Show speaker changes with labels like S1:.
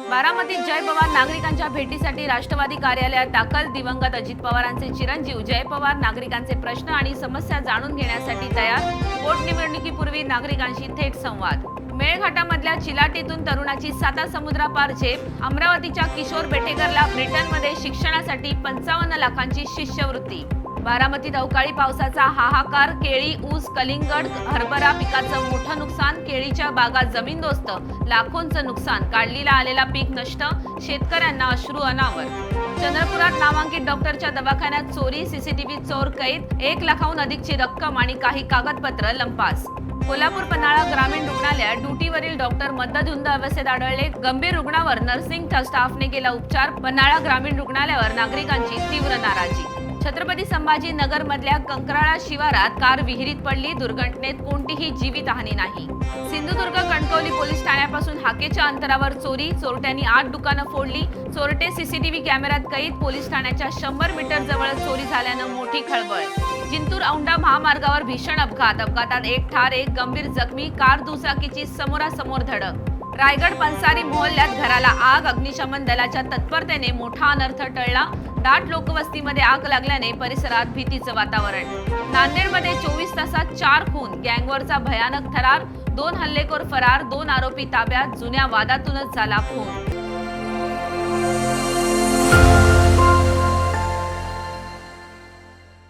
S1: बारामतीत जय पवार नागरिकांच्या भेटीसाठी राष्ट्रवादी कार्यालयात दाखल. दिवंगत अजित पवारांचे चिरंजीव जय पवार नागरिकांचे प्रश्न आणि समस्या जाणून घेण्यासाठी तयार. पोटनिवडणुकीपूर्वी नागरिकांशी थेट संवाद. मेळघाटामधल्या चिलाटीतून तरुणाची सातासमुद्रापार झेप. अमरावतीच्या किशोर बेटेकरला ब्रिटनमध्ये शिक्षणासाठी 55 लाखांची शिष्यवृत्ती. बारामतीत अवकाळी पावसाचा हाहाकार. केळी, ऊस, कलिंगड, हरभरा पिकाचं मोठं नुकसान. केळीच्या बागा जमीनदोस्त. लाखोंचं नुकसान. काढलीला आलेला पीक नष्ट. शेतकऱ्यांना अश्रू अनावर. चंद्रपुरात नामांकित डॉक्टरच्या दवाखान्यात चोरी. सीसीटीव्ही चोर कैद. 1 लाखाहून अधिकची रक्कम आणि काही कागदपत्र लंपास. कोल्हापूर पन्हाळा ग्रामीण रुग्णालयात ड्युटीवरील डॉक्टर मद्यधुंद अवस्थेत आढळले. गंभीर रुग्णावर नर्सिंग स्टाफने केला उपचार. पन्हाळा ग्रामीण रुग्णालयावर नागरिकांची तीव्र नाराजी. छत्रपती संभाजी नगर मधल्या कंकराळा शिवारात कार विहिरीत पडली. दुर्घटनेत कोणतीही जीवितहानी नाही. सिंधुदुर्ग कणकवली पोलीस ठाण्यापासून हाकेच्या अंतरावर चोरी. चोरट्यांनी 8 दुकानं फोडली. चोरटे सीसीटीव्ही कॅमेऱ्यात कैद. पोलीस ठाण्याच्या 100 मीटर जवळ चोरी झाल्यानं मोठी खळबळ. जिंतूर औंढा महामार्गावर भीषण अपघात. अपघातात 1 ठार 1 गंभीर जखमी. कार दुचाकीची समोरासमोर धडक. रायगड पंसारी मोहल्ल्यात घराला आग. अग्निशमन दलाच्या तत्परतेने मोठा अनर्थ टळला. दाट लोकवस्तीमध्ये आग लागल्याने परिसरात भीतीचं वातावरण. नांदेडमध्ये 24 तासात 4 खून. गँगवॉरचा भयानक थरार. 2 हल्लेखोर फरार. 2 आरोपी ताब्यात. जुन्या वादातूनच झाला खून.